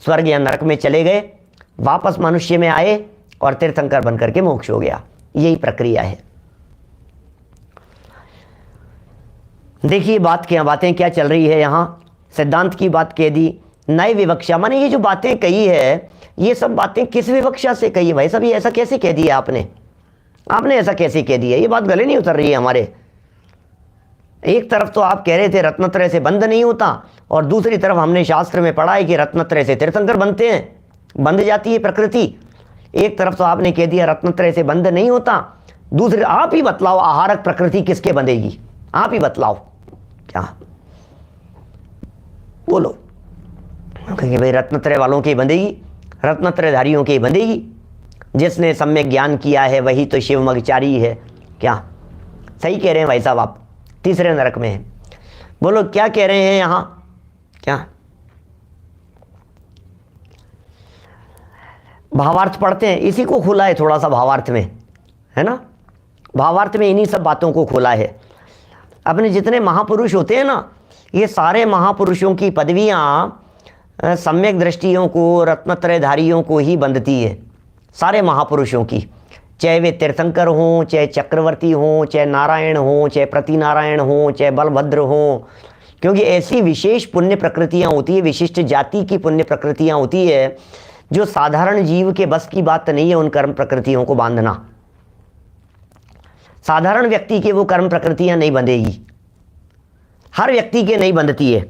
स्वर्ग या नरक में चले गए, वापस मनुष्य में आए और तीर्थंकर बनकर के मोक्ष हो गया, यही प्रक्रिया है। देखिए बातें क्या चल रही है यहाँ। सिद्धांत की बात कह दी, नए विवक्षा, माने ये जो बातें कही है, ये सब बातें किस विवक्षा से कही है भाई साहब? ये ऐसा कैसे कह दिया आपने ऐसा कैसे कह दिया? ये बात गले नहीं उतर रही है हमारे। एक तरफ तो आप कह रहे थे रत्नत्रय से बंध नहीं होता, और दूसरी तरफ हमने शास्त्र में पढ़ा है कि रत्नत्रय से तीर्थंकर बनते हैं, बंध जाती है प्रकृति। एक तरफ तो आपने कह दिया रत्नत्रय से बंध नहीं होता, दूसरे आप ही बतलाओ आहारक प्रकृति किसके बंधेगी? आप ही बतलाओ, क्या बोलो? कहेंगे भाई रत्नत्रय वालों की बंधेगी, रत्नत्रयधारियों की बंधेगी, जिसने सम्यक ज्ञान किया है वही तो शिवमगचारी है। क्या सही कह रहे हैं भाई साहब आप? तीसरे नरक में है। बोलो क्या कह रहे हैं यहाँ? क्या भावार्थ पढ़ते हैं, इसी को खोला है थोड़ा सा भावार्थ में, है ना? भावार्थ में इन्हीं सब बातों को खोला है। अपने जितने महापुरुष होते हैं ना, ये सारे महापुरुषों की पदवियाँ सम्यक दृष्टियों को, रत्नत्रयधारियों को ही बंधती है, सारे महापुरुषों की, चाहे वे तीर्थंकर हों, चाहे चक्रवर्ती हों, चाहे नारायण हों, चाहे प्रतिनारायण हों, चाहे बलभद्र हों, क्योंकि ऐसी विशेष पुण्य प्रकृतियाँ होती है, विशिष्ट जाति की पुण्य प्रकृतियाँ होती है, जो साधारण जीव के बस की बात नहीं है उन कर्म प्रकृतियों को बांधना। साधारण व्यक्ति के वो कर्म प्रकृतियाँ नहीं बंधेगी, हर व्यक्ति के नहीं बंधती है,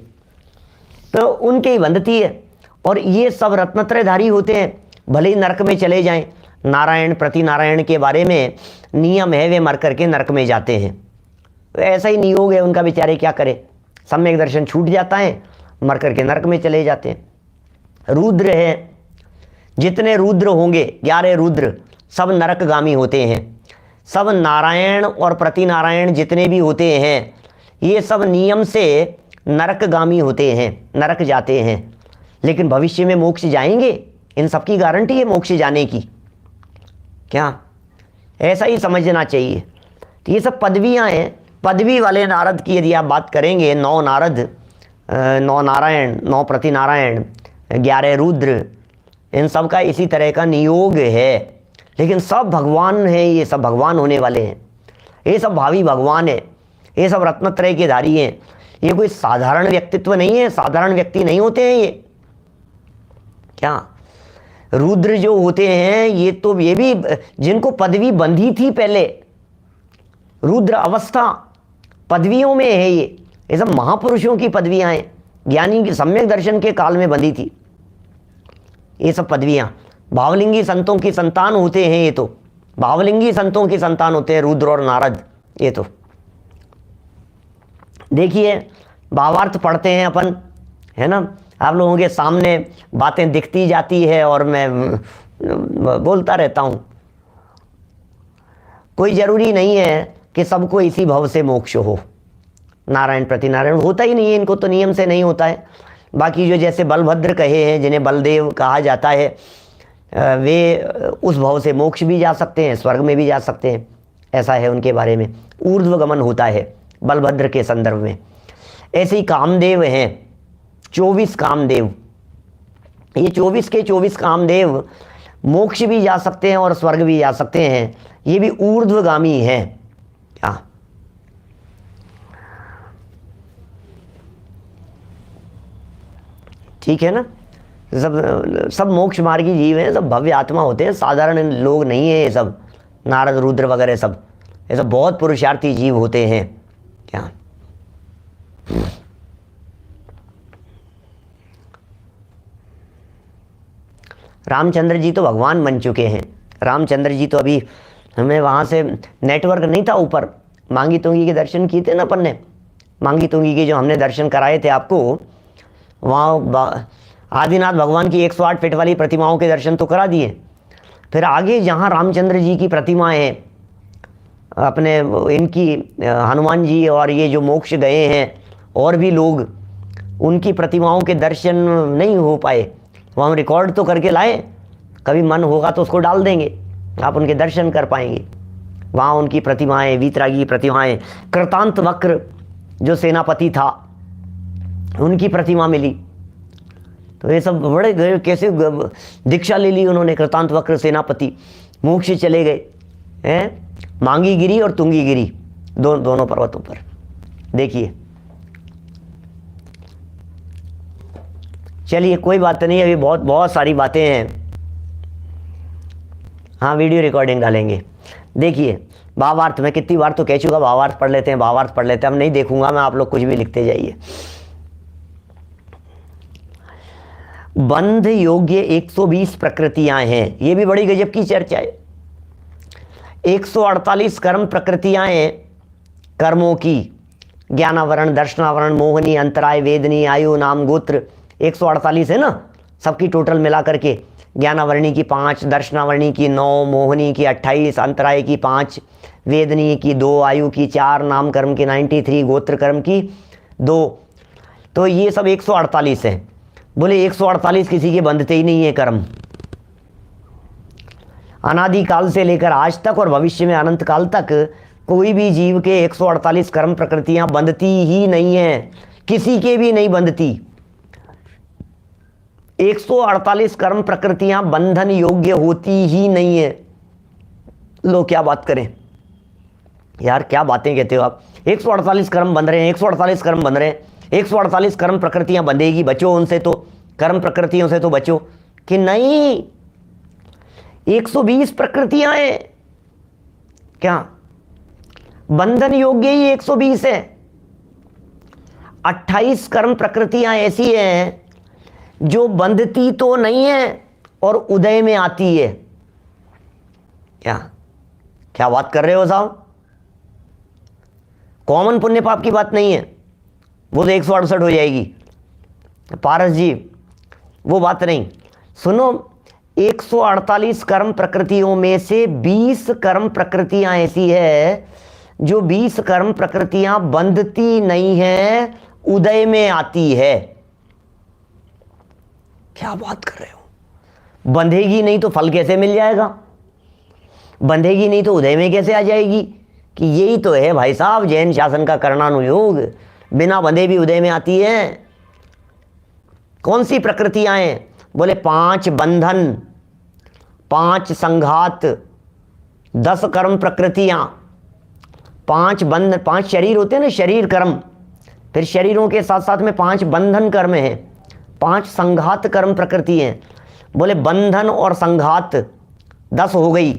तो उनके ही बंधती है। और ये सब रत्नत्रयधारी होते हैं, भले ही नरक में चले जाएं, नारायण प्रतिनारायण के बारे में नियम है, वे मर करके नरक में जाते हैं, तो ऐसा ही नियोग है उनका, बेचारे क्या करें, सम्यक दर्शन छूट जाता है, मर करके नरक में चले जाते हैं। रुद्र है, जितने रुद्र होंगे 11 रुद्र, सब नरकगामी होते हैं। सब नारायण और प्रतिनारायण जितने भी होते हैं, ये सब नियम से नरकगामी होते हैं, नरक जाते हैं, लेकिन भविष्य में मोक्ष जाएंगे? इन सब की गारंटी है मोक्ष जाने की क्या? ऐसा ही समझना चाहिए। तो ये सब पदवियां हैं। पदवी वाले नारद की यदि आप बात करेंगे, 9 नारद, 9 नारायण, 9 प्रतिनारायण, 11 रुद्र, इन सब का इसी तरह का नियोग है। लेकिन सब भगवान हैं, ये सब भगवान होने वाले हैं, ये सब भावी भगवान है, ये सब रत्नत्रय के धारी हैं। ये कोई साधारण व्यक्तित्व नहीं है, साधारण व्यक्ति नहीं होते हैं ये क्या? रुद्र जो होते हैं ये तो ये भी जिनको पदवी बंधी थी पहले, रुद्र अवस्था पदवियों में है। ये सब महापुरुषों की पदवियां हैं, ज्ञानी की सम्यक दर्शन के काल में बंधी थी ये सब पदवियां। भावलिंगी संतों की संतान होते हैं ये, तो भावलिंगी संतों की संतान होते हैं रुद्र और नारद। ये तो देखिए, भावार्थ पढ़ते हैं अपन, है ना, आप लोगों के सामने बातें दिखती जाती है और मैं बोलता रहता हूं। कोई जरूरी नहीं है कि सबको इसी भव से मोक्ष हो। नारायण प्रतिनारायण होता ही नहीं है, इनको तो नियम से नहीं होता है। बाकी जो जैसे बलभद्र कहे हैं, जिन्हें बलदेव कहा जाता है, वे उस भव से मोक्ष भी जा सकते हैं, स्वर्ग में भी जा सकते हैं, ऐसा है उनके बारे में। ऊर्ध्वगमन होता है बलभद्र के संदर्भ में। ऐसे ही कामदेव हैं, 24 कामदेव। ये 24 के 24 कामदेव मोक्ष भी जा सकते हैं और स्वर्ग भी जा सकते हैं। ये भी ऊर्ध्वगामी हैं क्या? ठीक है ना? सब मोक्ष मार्गी जीव हैं, सब भव्य आत्मा होते हैं, साधारण लोग नहीं है ये सब। नारद रुद्र वगैरह सब ये सब बहुत पुरुषार्थी जीव होते हैं क्या? रामचंद्र जी तो भगवान बन चुके हैं। रामचंद्र जी तो अभी हमें वहाँ से नेटवर्क नहीं था ऊपर, मांगी तुंगी के दर्शन किए थे ना अपन ने। मांगी तुंगी के जो हमने दर्शन कराए थे आपको, वहाँ आदिनाथ भगवान की 108 फीट वाली प्रतिमाओं के दर्शन तो करा दिए। फिर आगे जहाँ रामचंद्र जी की प्रतिमाएँ हैं, अपने इनकी हनुमान जी और ये जो मोक्ष गए हैं और भी लोग, उनकी प्रतिमाओं के दर्शन नहीं हो पाए। वो हम रिकॉर्ड तो करके लाए, कभी मन होगा तो उसको डाल देंगे, आप उनके दर्शन कर पाएंगे। वहाँ उनकी प्रतिमाएं, वीतरागी प्रतिमाएं, कृतांत वक्र जो सेनापति था उनकी प्रतिमा मिली। तो ये सब बड़े कैसे दीक्षा ले ली उन्होंने, कृतांत वक्र सेनापति मोक्ष चले गए हैं। मांगी गिरी और तुंगी गिरी दोनों पर्वतों पर देखिए। चलिए कोई बात नहीं, अभी बहुत सारी बातें हैं। हाँ, वीडियो रिकॉर्डिंग डालेंगे। देखिए भावार्थ, मैं कितनी बार तो कह चुका, भावार्थ पढ़ लेते हैं, भावार्थ पढ़ लेते हैं। अब नहीं देखूंगा मैं, आप लोग कुछ भी लिखते जाइए। बंध योग्य 120 प्रकृतियां हैं, ये भी बड़ी गजब की चर्चा है। 148 कर्म प्रकृतियां हैं कर्मों की, ज्ञानावरण, दर्शनावरण, मोहनी, अंतराय, वेदनी, आयु, नाम, गोत्र, 148 है ना सबकी टोटल मिला करके। ज्ञानावरणी की 5, दर्शनावरणी की 9, मोहनी की 28, अंतराय की 5, वेदनी की 2, आयु की 4, नाम कर्म की 93, गोत्र कर्म की 2। तो ये सब 148 है। बोले 148 किसी के बंधते ही नहीं है कर्म। अनादिकाल से लेकर आज तक और भविष्य में अनंत काल तक कोई भी जीव के 148 कर्म प्रकृतियां बंधती ही नहीं है, किसी के भी नहीं बंधती। 148 कर्म प्रकृतियां बंधन योग्य होती ही नहीं है। लो क्या बात करें यार, क्या बातें कहते हो आप। 148 कर्म बंध रहे हैं, 148 कर्म बंध रहे हैं, 148 कर्म प्रकृतियां बंधेगी, बचो उनसे, तो कर्म प्रकृतियों से तो बचो। कि नहीं, 120 प्रकृतियां हैं क्या, बंधन योग्य ही 120 है। 28 कर्म प्रकृतियां ऐसी हैं जो बंधती तो नहीं है और उदय में आती है। क्या क्या बात कर रहे हो साहब, कॉमन पुण्य पाप की बात नहीं है, वो तो 168 हो जाएगी पारस जी, वो बात नहीं। सुनो, 148 कर्म प्रकृतियों में से 20 कर्म प्रकृतियां ऐसी है जो 20 कर्म प्रकृतियां बंधती नहीं है, उदय में आती है। क्या बात कर रहे हो? बंधेगी नहीं तो फल कैसे मिल जाएगा? बंधेगी नहीं तो उदय में कैसे आ जाएगी? कि यही तो है भाई साहब जैन शासन का करणानुयोग, बिना बंधे भी उदय में आती है। कौन सी प्रकृतियां हैं? बोले 5 बंधन, 5 संघात, 10 कर्म प्रकृतियां, 5 बंधन, 5 शरीर होते हैं ना, शरीर कर्म, फिर शरीरों के साथ साथ में 5 बंधन कर्म हैं, 5 संघात कर्म प्रकृति हैं। बोले बंधन और संघात 10 हो गई,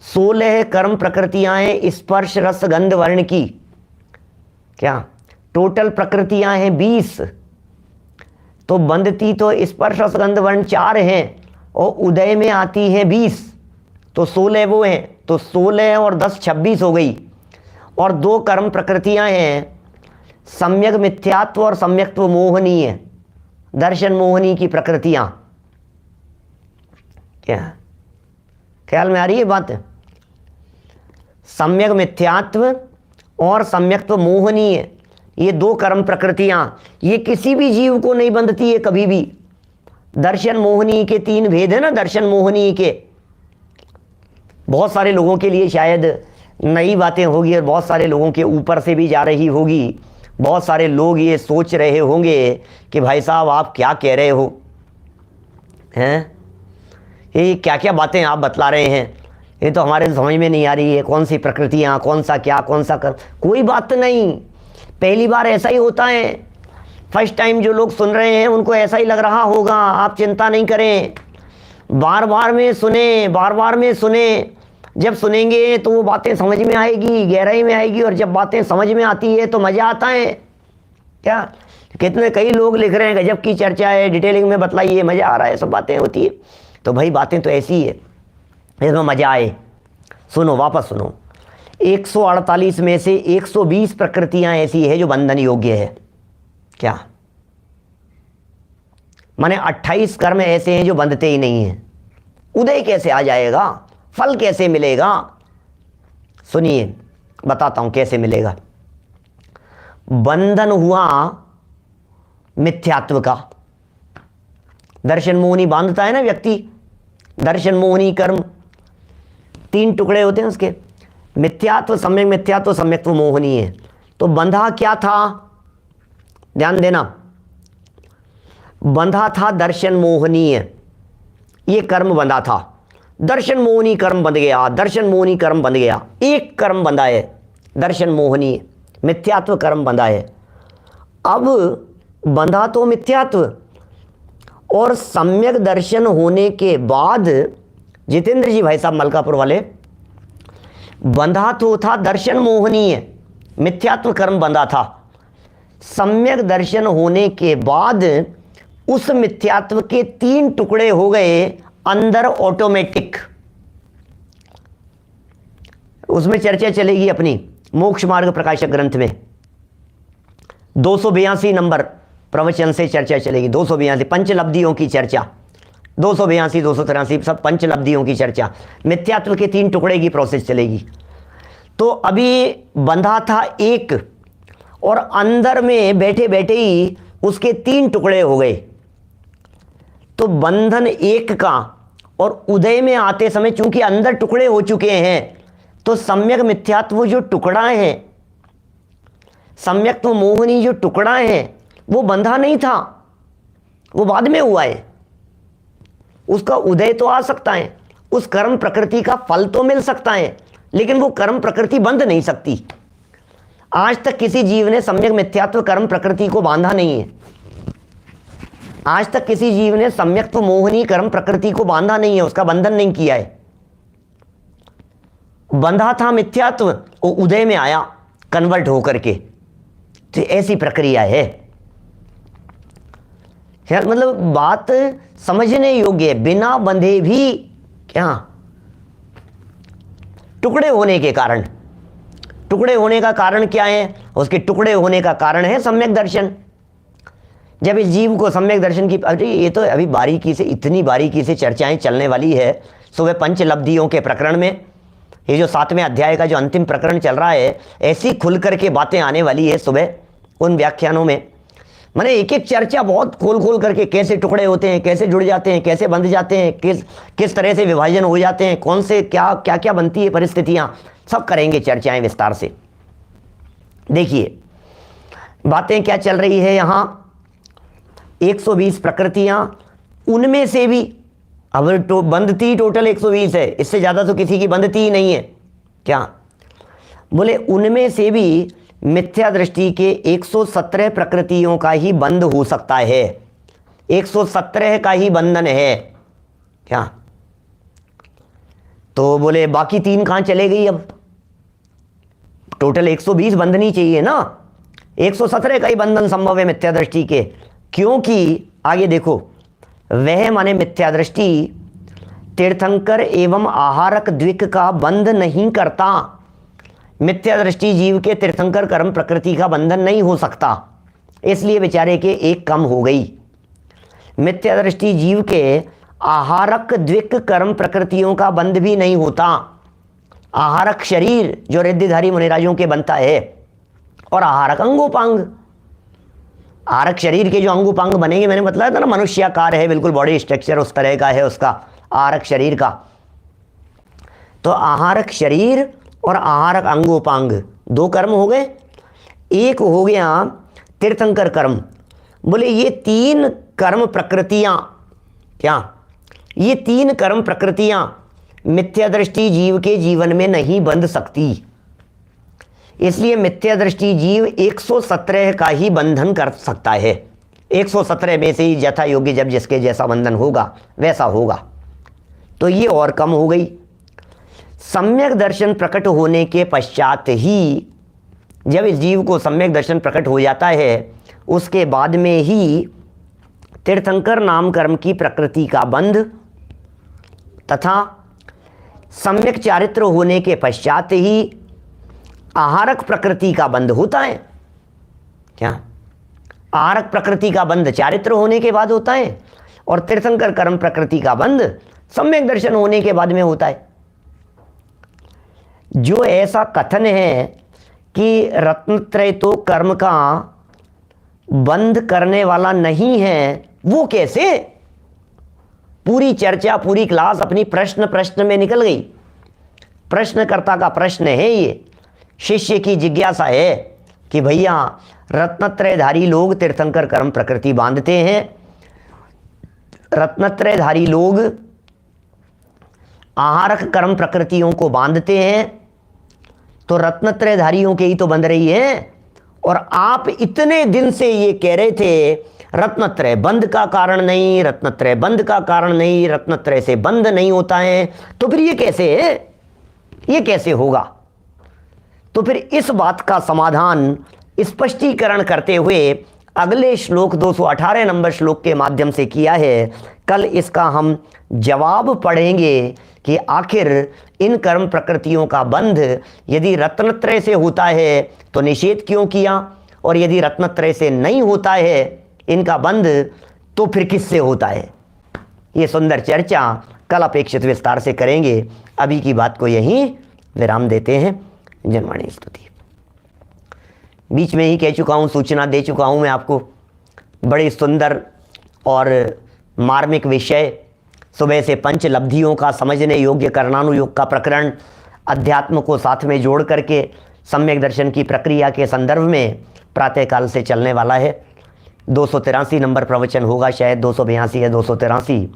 16 कर्म प्रकृतियां हैं स्पर्श रस गंध वर्ण की। क्या टोटल प्रकृतियां हैं 20। तो बंधती तो स्पर्श रस गंध वर्ण 4 हैं और उदय में आती है 20, तो 16 वो हैं। तो 16 और 10 26 हो गई। और 2 कर्म प्रकृतियां हैं सम्यक मिथ्यात्व और सम्यक्त्व मोहनीय, दर्शन मोहनी की प्रकृतियां। क्या ख्याल में आ रही है बात? सम्यक मिथ्यात्व और सम्यक्त्व मोहनीय, ये 2 कर्म प्रकृतियां, ये किसी भी जीव को नहीं बंधती है कभी भी। दर्शन मोहनी के 3 भेद है ना, दर्शन मोहनी के। बहुत सारे लोगों के लिए शायद नई बातें होगी और बहुत सारे लोगों के ऊपर से भी जा रही होगी। बहुत सारे लोग ये सोच रहे होंगे कि भाई साहब आप क्या कह रहे हो, हैं ये क्या क्या बातें आप बतला रहे हैं, ये तो हमारे समझ में नहीं आ रही है। कौन सी प्रकृतियाँ, कौन सा क्या, कौन सा कर, कोई बात नहीं। पहली बार ऐसा ही होता है। फर्स्ट टाइम जो लोग सुन रहे हैं उनको ऐसा ही लग रहा होगा, आप चिंता नहीं करें। बार बार में सुने, बार बार में सुने, जब सुनेंगे तो वो बातें समझ में आएगी, गहराई में आएगी। और जब बातें समझ में आती है तो मज़ा आता है। क्या कितने कई लोग लिख रहे हैं गजब की चर्चा है, डिटेलिंग में बतलाइए, मज़ा आ रहा है, सब बातें होती है। तो भाई बातें तो ऐसी है, इसमें मज़ा आए। सुनो, वापस सुनो। 148 में से 120 प्रकृतियां ऐसी है जो बंधन योग्य है। क्या माने 28 कर्म ऐसे हैं जो बंधते ही नहीं हैं। उदय कैसे आ जाएगा? फल कैसे मिलेगा? सुनिए बताता हूं कैसे मिलेगा। बंधन हुआ मिथ्यात्व का, दर्शन मोहनी बांधता है ना व्यक्ति, दर्शन मोहनी कर्म 3 टुकड़े होते हैं उसके, मिथ्यात्व, सम्यक मिथ्यात्व, सम्यक्त्व मोहनी है। तो बंधा क्या था? ध्यान देना, बंधा था दर्शन मोहनीय, ये कर्म बंधा था। दर्शन मोहनी कर्म बंध गया, दर्शन मोहनी कर्म बंध गया। एक कर्म बंधा है दर्शन मोहनी, मिथ्यात्व कर्म बंधा है। अब बंधा तो मिथ्यात्व, और सम्यक दर्शन होने के बाद जितेंद्र जी भाई साहब मलकापुर वाले, बंधा तो था दर्शन मोहनीय, मिथ्यात्व कर्म बंधा था। सम्यक दर्शन होने के बाद उस मिथ्यात्व के 3 टुकड़े हो गए अंदर ऑटोमेटिक। उसमें चर्चा चलेगी अपनी मोक्ष मार्ग प्रकाशक ग्रंथ में 282 नंबर प्रवचन से चर्चा चलेगी। 282 पंचलब्धियों की चर्चा, 282 283 सब पंचलब्धियों की चर्चा, मिथ्यात्व के 3 टुकड़े की प्रोसेस चलेगी। तो अभी बंधा था एक, और अंदर में बैठे बैठे ही उसके 3 टुकड़े हो गए। तो बंधन एक का और उदय में आते समय चूंकि अंदर टुकड़े हो चुके हैं, तो सम्यक मिथ्यात्व जो टुकड़ा है, सम्यक्त्व मोहनी जो टुकड़ा है, वो बंधा नहीं था, वो बाद में हुआ है। उसका उदय तो आ सकता है, उस कर्म प्रकृति का फल तो मिल सकता है, लेकिन वो कर्म प्रकृति बंध नहीं सकती। आज तक किसी जीव ने सम्यक मिथ्यात्व कर्म प्रकृति को बांधा नहीं है। आज तक किसी जीव ने सम्यक्त्व मोहनी कर्म प्रकृति को बांधा नहीं है, उसका बंधन नहीं किया है। बंधा था मिथ्यात्व, वो उदय में आया कन्वर्ट होकर के। तो ऐसी प्रक्रिया है। खैर मतलब बात समझने योग्य है। बिना बंधे भी क्या टुकड़े होने के कारण, टुकड़े होने का कारण क्या है? उसके टुकड़े होने का कारण है सम्यक दर्शन। जब इस जीव को सम्यक दर्शन की, अरे ये तो अभी बारीकी से, इतनी बारीकी से चर्चाएं चलने वाली है। सुबह पंचलब्धियों के प्रकरण में ये जो 7वें अध्याय का जो अंतिम प्रकरण चल रहा है, ऐसी खुल करके बातें आने वाली है सुबह उन व्याख्यानों में। मैंने एक एक चर्चा बहुत खोल खोल करके, कैसे टुकड़े होते हैं, कैसे जुड़ जाते हैं, कैसे बंध जाते हैं, किस तरह से विभाजन हो जाते हैं, कौन से क्या क्या क्या बनती है परिस्थितियां, सब करेंगे चर्चाएं विस्तार से। देखिए बातें क्या चल रही है यहाँ। 120 प्रकृतियां, उनमें से भी अब बंधती टोटल 120 है, इससे ज़्यादा तो किसी की बंधती ही नहीं है। क्या बोले, उनमें से भी मिथ्या दृष्टि के 117 प्रकृतियों का ही बंध हो सकता है, 117 का ही बंधन है। क्या तो बोले बाकी 3 कहां चले गई? अब टोटल 120 बंधनी चाहिए ना, 117 का ही बंधन संभव है मिथ्या दृष्टि के। क्योंकि आगे देखो, वह माने मिथ्या दृष्टि तीर्थंकर एवं आहारक द्विक का बंध नहीं करता। मिथ्या दृष्टि जीव के तीर्थंकर कर्म प्रकृति का बंधन नहीं हो सकता, इसलिए बेचारे के एक कम हो गई। मिथ्या दृष्टि जीव के आहारक द्विक कर्म प्रकृतियों का बंध भी नहीं होता। आहारक शरीर जो रिद्धिधारी मुनिराजों के बनता है, और आहारक अंगोपांग, आहारक शरीर के जो अंगोपांग बनेंगे, मैंने बताया था ना, मनुष्याकार है, बिल्कुल बॉडी स्ट्रक्चर उस तरह का है उसका आहारक शरीर का। तो आहारक शरीर और आहारक अंगोपांग 2 कर्म हो गए। एक हो गया तीर्थंकर कर्म। बोले ये 3 कर्म प्रकृतियां, क्या ये 3 कर्म प्रकृतियां मिथ्या दृष्टि जीव के जीवन में नहीं बंध सकती, इसलिए मिथ्या दृष्टि जीव 117 का ही बंधन कर सकता है। 117 में से ही यथा योग्य जब जिसके जैसा बंधन होगा वैसा होगा। तो ये और कम हो गई। सम्यक दर्शन प्रकट होने के पश्चात ही, जब इस जीव को सम्यक दर्शन प्रकट हो जाता है, उसके बाद में ही तीर्थंकर नाम कर्म की प्रकृति का बंध तथा सम्यक चारित्र होने के पश्चात ही आहारक प्रकृति का बंध होता है। क्या आहारक प्रकृति का बंध चारित्र होने के बाद होता है, और तीर्थंकर कर्म प्रकृति का बंध सम्यक दर्शन होने के बाद में होता है। जो ऐसा कथन है कि रत्नत्रय तो कर्म का बंध करने वाला नहीं है, वो कैसे? पूरी चर्चा, पूरी क्लास अपनी प्रश्न में निकल गई। प्रश्नकर्ता का प्रश्न है, ये शिष्य की जिज्ञासा है कि भैया रत्नत्रयधारी लोग तीर्थंकर कर्म प्रकृति बांधते हैं, रत्नत्रयधारी लोग आहारक कर्म प्रकृतियों को बांधते हैं, तो रत्नत्रयधारियों के ही तो बंध रही है। और आप इतने दिन से ये कह रहे थे रत्नत्रय बंध का कारण नहीं, रत्नत्रय बंध का कारण नहीं, रत्नत्रय से बंध नहीं होता है, तो फिर ये कैसे है, ये कैसे होगा? तो फिर इस बात का समाधान स्पष्टीकरण करते हुए अगले श्लोक 218 नंबर श्लोक के माध्यम से किया है। कल इसका हम जवाब पढ़ेंगे कि आखिर इन कर्म प्रकृतियों का बंध यदि रत्नत्रय से होता है तो निषेध क्यों किया, और यदि रत्नत्रय से नहीं होता है इनका बंध तो फिर किससे होता है। ये सुंदर चर्चा कल अपेक्षित विस्तार से करेंगे। अभी की बात को यहीं विराम देते हैं। जनवाणी स्तुति। बीच में ही कह चुका हूँ, सूचना दे चुका हूँ मैं आपको, बड़े सुंदर और मार्मिक विषय, सुबह से पंच लब्धियों का समझने योग्य करणानुयोग का प्रकरण, अध्यात्म को साथ में जोड़ करके सम्यक दर्शन की प्रक्रिया के संदर्भ में प्रातःकाल से चलने वाला है। 283 नंबर प्रवचन होगा, शायद 282 या 283,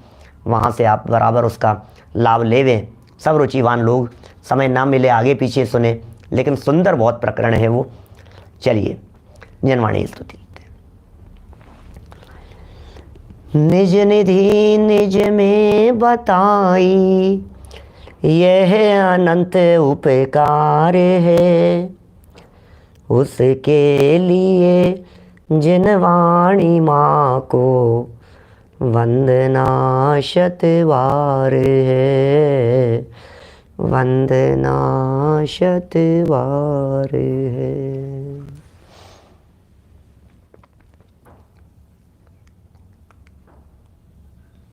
वहाँ से आप बराबर उसका लाभ लेवें। सब रुचिवान लोग, समय ना मिले आगे पीछे सुने, लेकिन सुंदर बहुत प्रकरण है वो। चलिए जनवाणी स्तुति। निज निधि निज में बताई, यह अनंत उपकार है, उसके लिए जिनवाणी माँ को वंदना शतवार है, वंदना शतवार है।